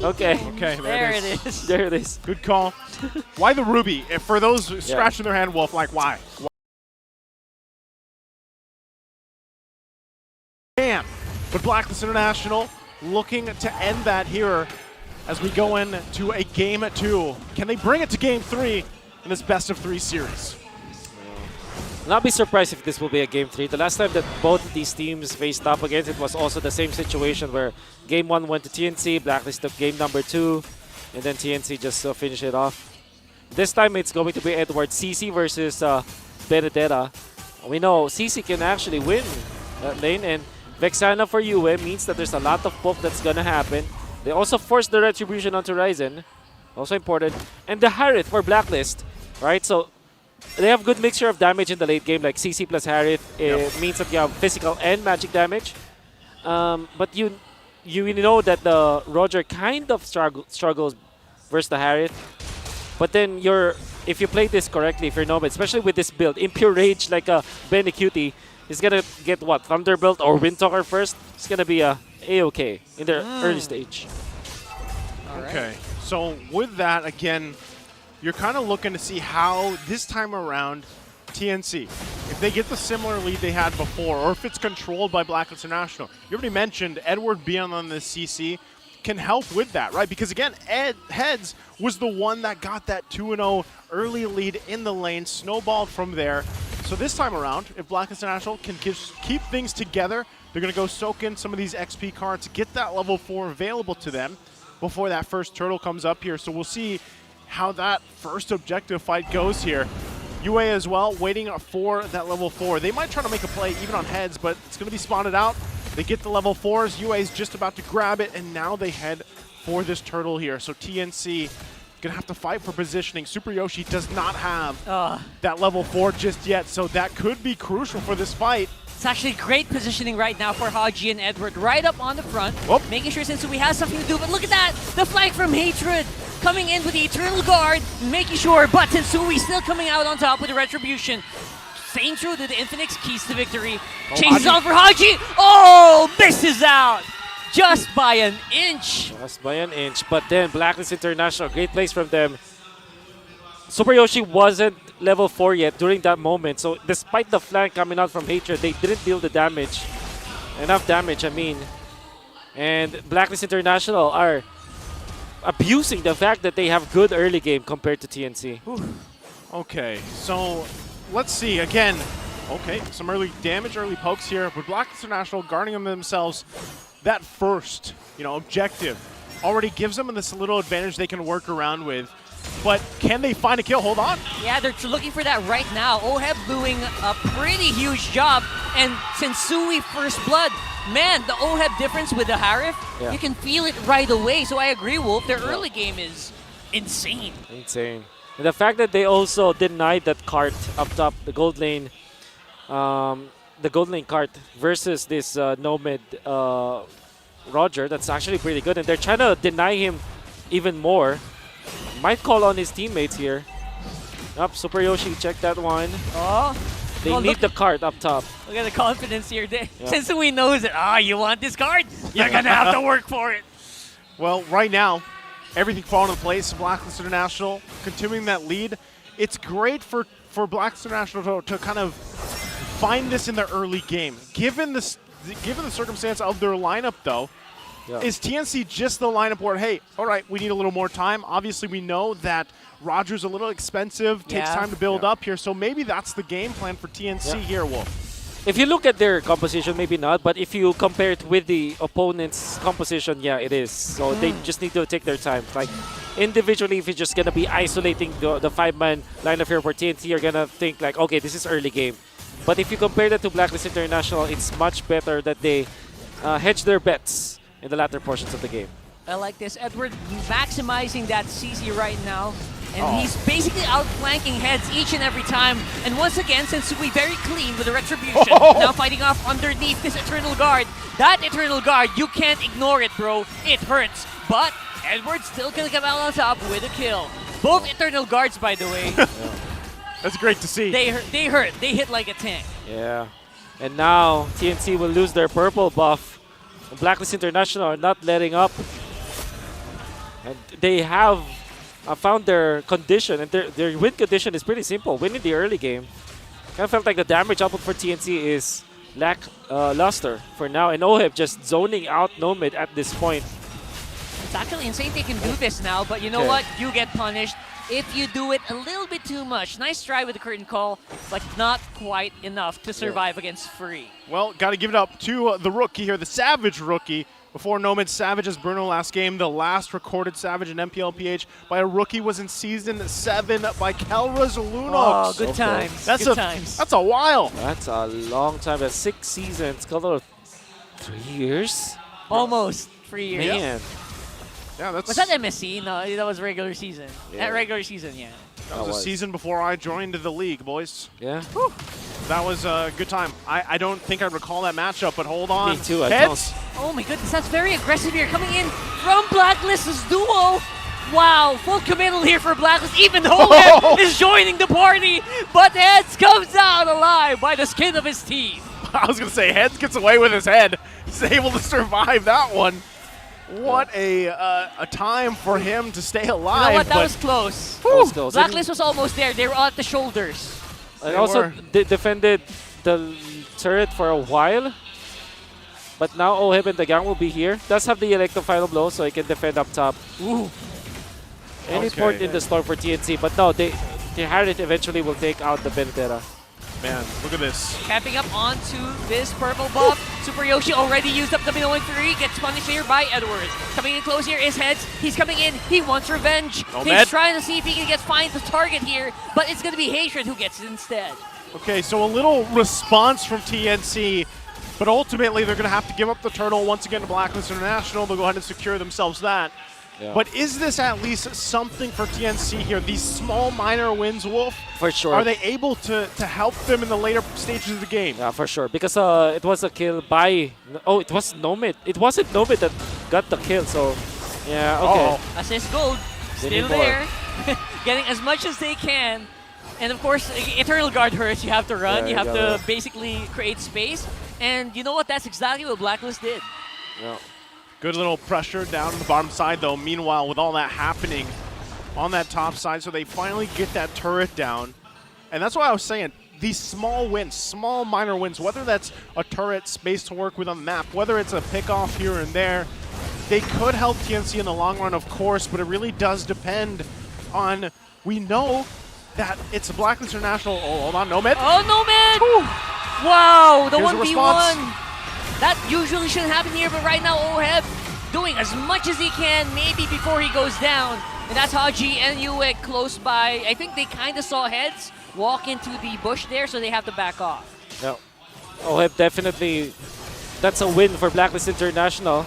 Okay. Okay, There it is. There it is. Good call. Why the Ruby? If for those scratching their hand, Wolf, like why? Damn. But Blacklist International looking to end that here as we go into a game 2. Can they bring it to game 3 in this best of 3 series? I'll not be surprised if this will be a game 3. The last time that both of these teams faced up against it was also the same situation where game 1 went to TNC, Blacklist took game number 2, and then TNC just finished it off. This time it's going to be Edward CC versus Benedetta. We know CC can actually win that lane, and Vexana for UM means that there's a lot of poke that's gonna happen. They also forced the Retribution onto Ryzen, also important. And the Harith for Blacklist, right? So they have good mixture of damage in the late game, like CC plus Harith. It means that you have physical and magic damage. But you know that the Roger kind of struggles versus the Harith. But then if you play this correctly, if you're Nomad, especially with this build, Impure Rage like a Benny Cutie, he's gonna get what? Thunderbolt or Windtalker first? It's gonna be A-okay in the early stage. Okay, so with that, again, you're kind of looking to see how this time around TNC, if they get the similar lead they had before, or if it's controlled by Blacklist International. You already mentioned Edward being on the CC can help with that, right? Because again, Heads was the one that got that 2-0 early lead in the lane, snowballed from there. So this time around, if Blacklist International can keep things together, they're going to go soak in some of these XP cards, get that level 4 available to them before that first turtle comes up here. So we'll see how that first objective fight goes here. UA as well, waiting for that level 4. They might try to make a play even on Heads, but it's going to be spotted out. They get the level 4s. UA is just about to grab it, and now they head for this turtle here. So TNC going to have to fight for positioning. Super Yoshi does not have that level 4 just yet, so that could be crucial for this fight. It's actually great positioning right now for Haji and Edward, right up on the front, making sure Sensui has something to do. But look at that, the flank from Hatred coming in with the Eternal Guard, making sure, but Sensui still coming out on top with the Retribution. Staying true to the Infinix, keys to victory. Chases on for Haji. Oh, misses out. Just by an inch. Just by an inch. But then Blacklist International, great place from them. Super Yoshi wasn't level 4 yet during that moment. So despite the flank coming out from Hatred, they didn't deal the damage. Enough damage, I mean. And Blacklist International are abusing the fact that they have good early game compared to TNC. Okay, so let's see again. Okay, some early damage, early pokes here. With Blacklist International guarding themselves, that first, objective already gives them this little advantage they can work around with. But can they find a kill? Hold on. Yeah, they're looking for that right now. Oheb doing a pretty huge job. And Sensui first blood. Man, the Oheb difference with the Harith, you can feel it right away. So I agree, Wolf. Their early game is insane. Insane. And the fact that they also denied that cart up top, the gold lane cart versus this Nomad Roger, that's actually pretty good. And they're trying to deny him even more. Might call on his teammates here. Super Yoshi, check that one. They need the card up top. Look at the confidence here. Sensui knows it. You want this card? You're going to have to work for it. Well, right now, everything falling into place. Blacklist International continuing that lead. It's great for Blacklist International to kind of find this in the early game. Given the circumstance of their lineup, though, is TNC just the lineup where, hey, all right, we need a little more time? Obviously, we know that Roger's a little expensive, takes time to build up here, so maybe that's the game plan for TNC here, Wolf. If you look at their composition, maybe not, but if you compare it with the opponent's composition, yeah, it is. So they just need to take their time. Like, individually, if you're just going to be isolating the 5-man lineup here for TNC, you're going to think like, okay, this is early game. But if you compare that to Blacklist International, it's much better that they hedge their bets in the latter portions of the game. I like this. Edward maximizing that CC right now. And he's basically outflanking Heads each and every time. And once again, Sensui very clean with the Retribution. Now fighting off underneath this Eternal Guard. That Eternal Guard, you can't ignore it, bro. It hurts. But Edward's still going to come out on top with a kill. Both Eternal Guards, by the way. That's great to see. They hurt. They hit like a tank. Yeah. And now TNC will lose their purple buff. Blacklist International are not letting up. And they have found their condition, and their win condition is pretty simple. Winning the early game. Kind of felt like the damage output for TNC is lackluster for now, and OHIP just zoning out Nomad at this point. It's actually insane they can do this now, but you know what? You get punished if you do it a little bit too much. Nice try with the curtain call, but not quite enough to survive against Free. Well, got to give it up to the rookie here, the Savage rookie. Before Nomad Savage's Bruno last game, the last recorded Savage in MPLPH by a rookie was in Season 7 by Kelra's Lunox. Oh, good times. That's good times. That's a while. That's a long time. That's 6 seasons. Called 3 years? Almost 3 years. Man. Yeah, that's. Was that MSC? No, that was regular season. Yeah. At regular season, yeah. That was a season before I joined the league, boys. Yeah. Whew. That was a good time. I don't think I recall that matchup, but hold on. Me too. Heads. Oh my goodness, that's very aggressive here. Coming in from Blacklist's duo. Wow, full committal here for Blacklist. Even Hogan is joining the party, but Heads comes out alive by the skin of his teeth. I was going to say, Heads gets away with his head. He's able to survive that one. What a time for him to stay alive. You know what? That was close. That was close. Blacklist was almost there. They were at the shoulders. And also defended the turret for a while. But now OHIP and the gang will be here. Does have the Electro final blow, so he can defend up top. Ooh. Any port in the storm for TNC, but no, the Harriet eventually will take out the Benetera. Man, look at this. Capping up onto this purple buff. Super Yoshi already used up the middle 3. Gets punished here by Edwards. Coming in close here is Heads. He's coming in. He wants revenge. He's trying to see if he can find the target here, but it's going to be Hatred who gets it instead. Okay, so a little response from TNC, but ultimately they're going to have to give up the turtle once again to Blacklist International. They'll go ahead and secure themselves that. Yeah. But is this at least something for TNC here? These small minor wins, Wolf? For sure. Are they able to help them in the later stages of the game? Yeah, for sure. Because it was a kill by... Oh, it was Nomad. It wasn't Nomad that got the kill, so... Yeah, okay. Assist gold. Still there. Getting as much as they can. And of course, Eternal Guard hurts. You have to run. Yeah, you have to basically create space. And you know what? That's exactly what Blacklist did. Yeah. Good little pressure down on the bottom side, though. Meanwhile, with all that happening on that top side, so they finally get that turret down. And that's why I was saying, these small wins, small minor wins, whether that's a turret space to work with on the map, whether it's a pick-off here and there, they could help TNC in the long run, of course, but it really does depend on, we know that it's a Blacklist International. Oh, hold on, Nomad. Oh, Nomad! Whew. Wow, the 1v1. That usually shouldn't happen here, but right now OHIP doing as much as he can, maybe before he goes down. And that's Haji and Uek close by. I think they kind of saw Heads walk into the bush there, so they have to back off. Yeah. OHIP definitely, that's a win for Blacklist International.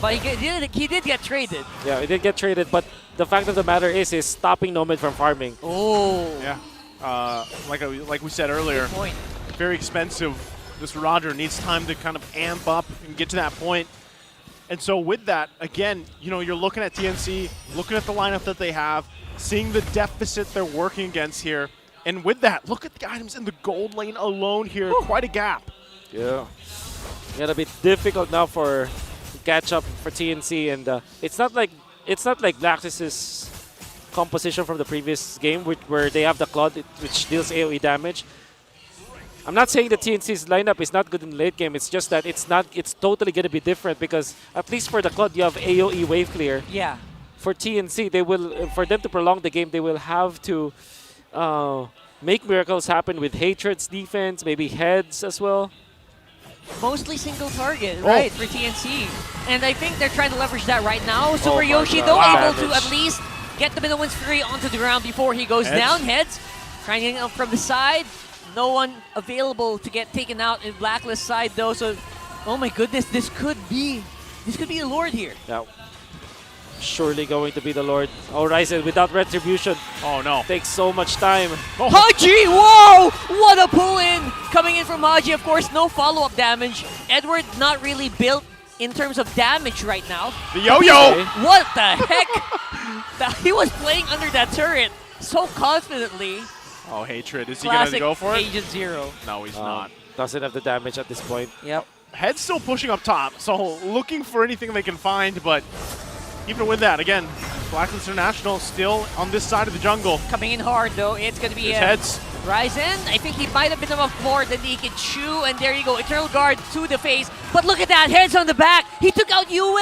But he did get traded. Yeah, he did get traded, but the fact of the matter is he's stopping Nomad from farming. Oh. Yeah. Like we said earlier, good point. Very expensive. This Roger needs time to kind of amp up and get to that point. And so with that, again, you know, you're looking at TNC, looking at the lineup that they have, seeing the deficit they're working against here. And with that, look at the items in the gold lane alone here. Whew. Quite a gap. Yeah. Gonna be difficult now for catch up for TNC, and it's not like Blacklist's composition from the previous game, where they have the Claude, which deals AoE damage. I'm not saying that TNC's lineup is not good in the late game. It's just that it's totally going to be different, because at least for the Claude, you have AoE wave clear. Yeah. For TNC, they will, for them to prolong the game, they will have to make miracles happen with Hatred's defense, maybe Heads as well. Mostly single target, right, for TNC. And I think they're trying to leverage that right now. Super Yoshi, though, able to at least get the middle ones free onto the ground before he goes down. Heads trying to get up from the side. No one available to get taken out in Blacklist side, though. So, oh my goodness, this could be the Lord here. Yeah. Surely going to be the Lord. Oh, Ryzen without retribution. Oh no. Takes so much time. Oh. Haji, whoa! What a pull-in! Coming in from Haji, of course, no follow-up damage. Edward not really built in terms of damage right now. The yo-yo! What the heck? He was playing under that turret so confidently. Oh, Hatred. Is he going to go for it? Agent Zero. No, he's not. Doesn't have the damage at this point. Yep. Head's still pushing up top, so looking for anything they can find, but even with that, again, Blacklist International still on this side of the jungle. Coming in hard though, it's gonna be Heads. Ryzen. I think he might have been enough more than he could chew, and there you go, Eternal Guard to the face. But look at that, Heads on the back. He took out Yue.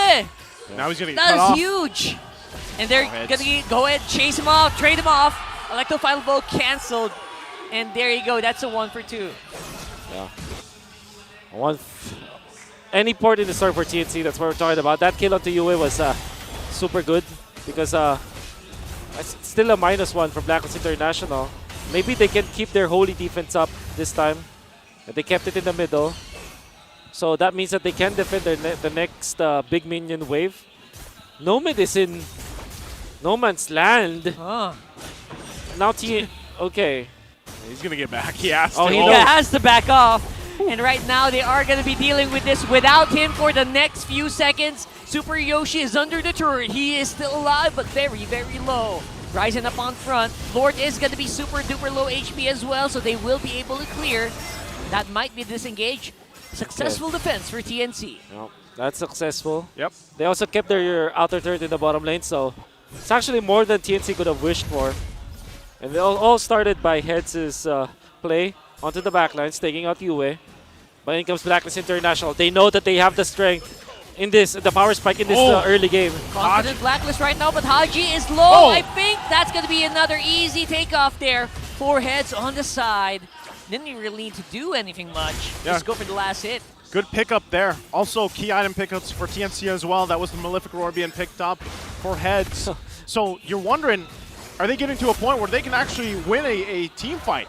Now he's gonna get That cut is off. huge. And they're gonna go ahead, chase him off, trade him off. Electro-Final Bow canceled. And there you go, that's a 1 for 2. Yeah. Any port in the start for TNC, that's what we're talking about. That kill onto Yue was super good because it's still a -1 from Blacklist International. Maybe they can keep their holy defense up this time. They kept it in the middle. So that means that they can defend the next big minion wave. Nomad is in no man's land. Now okay. He's gonna get back. He has to. Oh, he has to back off. And right now they are going to be dealing with this without him for the next few seconds. Super Yoshi is under the turret. He is still alive, but very, very low. Rising up on front. Lord is going to be super duper low HP as well, so they will be able to clear. That might be disengage. Successful defense for TNC. Yep, that's successful. Yep. They also kept their outer turret in the bottom lane, so it's actually more than TNC could have wished for. And they all started by Heads' play onto the backlines, taking out Yue. But in comes Blacklist International. They know that they have the strength in this, the power spike in this early game. Confident Blacklist right now, but Haji is low. I think that's going to be another easy takeoff there. 4 Heads on the side. Didn't even really need to do anything much. Just go for the last hit. Good pickup there. Also, key item pickups for TNC as well. That was the Malefic Roar being picked up for Heads. So you're wondering, are they getting to a point where they can actually win a team fight?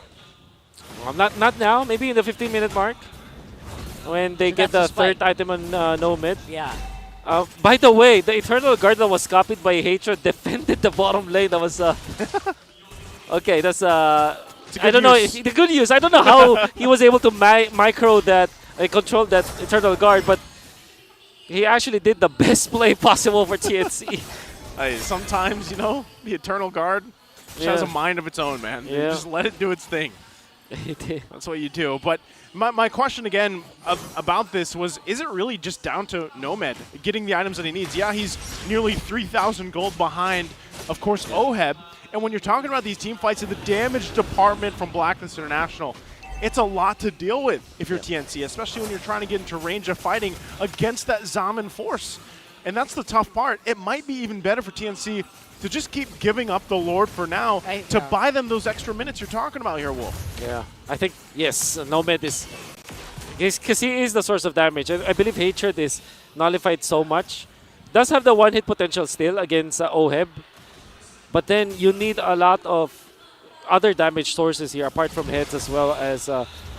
Well, not now. Maybe in the 15-minute mark. When they get the third item on Nomad. Yeah. By the way, the Eternal Guard that was copied by Hatred defended the bottom lane. That was okay. That's I don't know. The good news. I don't know how he was able to micro that, control that Eternal Guard, but he actually did the best play possible for TNC. Hey, sometimes, you know, the Eternal Guard has a mind of its own, man. You just let it do its thing. That's what you do. But my question again about this was, is it really just down to Nomad getting the items that he needs? Yeah, he's nearly 3,000 gold behind, of course, Oheb. And when you're talking about these team fights in the damage department from Blacklist International, it's a lot to deal with if you're TNC, especially when you're trying to get into range of fighting against that Zaman force. And that's the tough part. It might be even better for TNC to just keep giving up the Lord for now to buy them those extra minutes you're talking about here, Wolf. Yeah, I think, yes, Nomad is, because he is the source of damage. I believe Hatred is nullified so much. Does have the one-hit potential still against Oheb, but then you need a lot of other damage sources here, apart from Heads as well as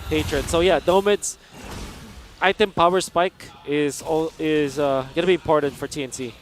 Hatred. So yeah, Nomad's item power spike is going to be important for TNC.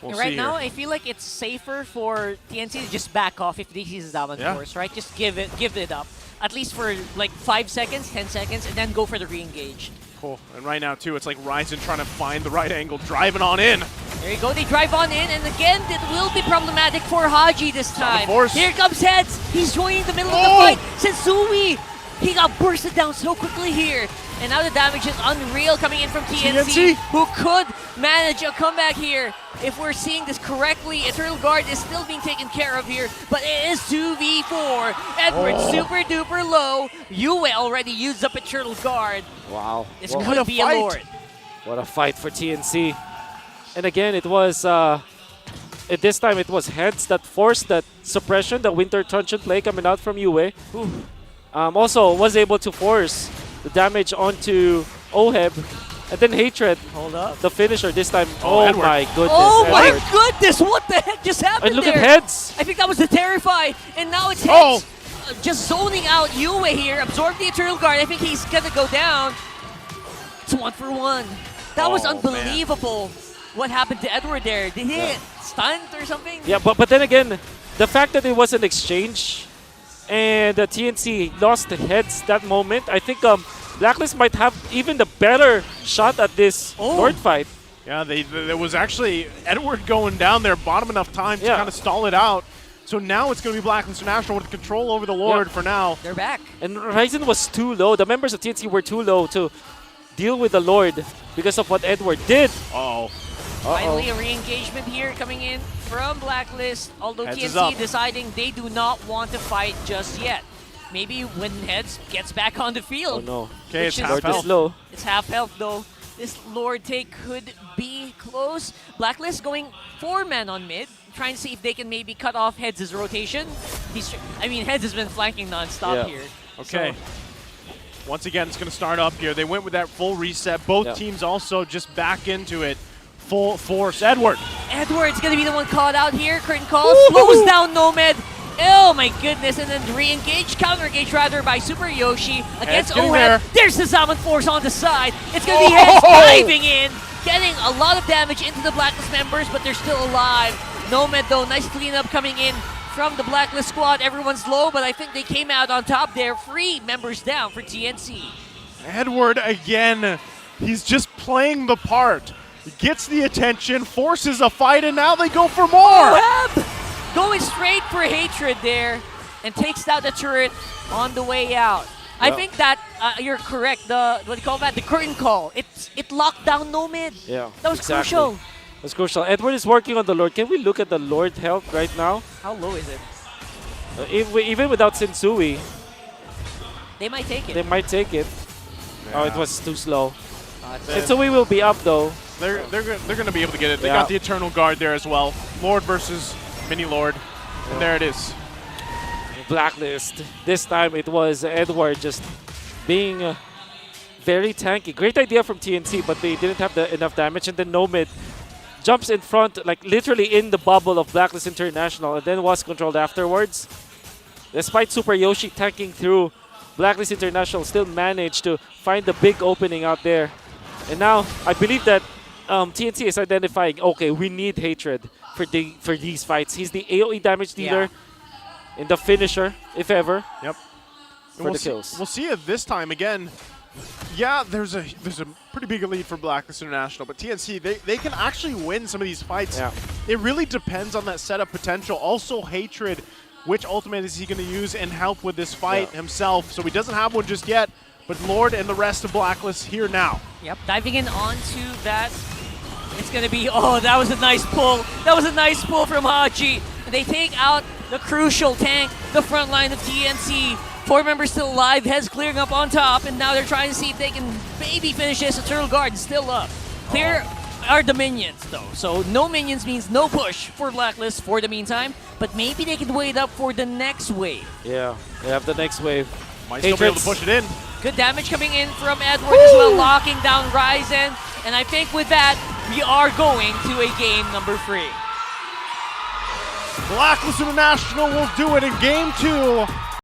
We'll right now, I feel like it's safer for TNC to just back off if they see the Zaman force, right? Just give it up. At least for like 5 seconds, 10 seconds, and then go for the re-engage. Cool. And right now, too, it's like Ryzen trying to find the right angle, driving on in. There you go. They drive on in, and again, it will be problematic for Haji this time. Here comes Heads. He's joining the middle of the fight. Sensui, he got bursted down so quickly here. And now the damage is unreal coming in from TNC, who could manage a comeback here. If we're seeing this correctly, Eternal Guard is still being taken care of here, but it is 2v4. Edward super duper low. Yue already used up Eternal Guard. Wow. This could be a Lord. What a fight for TNC. And again, it was, this time it was Heads that forced that suppression, the Winter Truncheon play coming out from Yue. Also was able to force the damage onto Oheb, and then Hatred, the finisher this time. Oh my goodness. Oh my goodness, what the heck just happened and look there? at Heads. I think that was the Terrify, and now it's Heads just zoning out Yue here, absorb the Eternal Guard. I think he's gonna go down. It's 1 for 1. That was unbelievable. What happened to Edward there? Did he get stunned or something? Yeah, but then again, the fact that it was an exchange and the TNC lost the Heads that moment, I think Blacklist might have even the better shot at this Lord fight. Yeah, there was actually Edward going down there, bottom enough time to kind of stall it out. So now it's going to be Blacklist International with control over the Lord for now. They're back. And Ryzen was too low. The members of TNC were too low to deal with the Lord because of what Edward did. Finally, a re-engagement here coming in from Blacklist, although Heads is TNC up. deciding they do not want to fight just yet. Maybe when Heads gets back on the Oh field. no. Okay, it's Which is half Lord is health. low. It's half health though. This Lord take could be close. Blacklist going 4-man on mid, trying to see if they can maybe cut off Heads' rotation. Heads has been flanking non-stop Yeah. here. Okay. So, Once again, it's going to start up here. They went with that full reset. Both Yeah. teams also just back into it. Full force. Edward. Edward's gonna be the one caught out here. Curtain call, slows down Nomad. Oh my goodness, and then re-engage, counter-engage rather by Super Yoshi against getting Ohad. there. There's the Salmon Force on the side. It's gonna be Heads diving in, getting a lot of damage into the Blacklist members, but they're still alive. Nomad though, nice cleanup coming in from the Blacklist squad. Everyone's low, but I think they came out on top there. 3 members down for TNC. Edward again. He's just playing the part. Gets the attention, forces a fight, and now they go for more. Web going straight for Hatred there and takes out the turret on the way out. I Yeah. think that you're correct. The what do you call that? The curtain call. It locked down Nomad. Yeah. That was exactly. crucial. That's crucial. Edward is working on the Lord. Can we look at the Lord health right now? How low is it? Even without Sensui, They might take it. they might take it. Oh, it Yeah. was too slow. Then- Sensui will be up though. They're going to be able to get it. They Yeah. got the Eternal Guard there as well. Lord versus Mini Lord. And there it is. Blacklist. This time it was Edward just being very tanky. Great idea from TNC, but they didn't have enough damage. And then Nomad jumps in front, like literally in the bubble of Blacklist International, and then was controlled afterwards. Despite Super Yoshi tanking through, Blacklist International still managed to find the big opening out there. And now I believe that TNC is identifying, okay, we need Hatred for these fights. He's the AoE damage dealer in the finisher, if ever. Yep. For we'll the see, kills. we'll see it this time again. Yeah, there's a pretty big lead for Blacklist International, but TNC, they can actually win some of these fights. Yeah. It really depends on that setup potential. Also, Hatred, which ultimate is he going to use and help with this fight himself? So he doesn't have one just yet, but Lord and the rest of Blacklist here now. Yep, diving in onto that. It's going to be, that was a nice pull. That was a nice pull from Haji. They take out the crucial tank, the front line of TNC. 4 members still alive, Heads clearing up on top, and now they're trying to see if they can maybe finish this. Eternal Guard is still up. Clear are the minions, though. So no minions means no push for Blacklist for the meantime, but maybe they can wait up for the next wave. Yeah, they have the next wave. Might still be able to push it in. Good damage coming in from Edward as well, locking down Ryzen. And I think with that, we are going to a game number 3. Blacklist International will do it in game 2.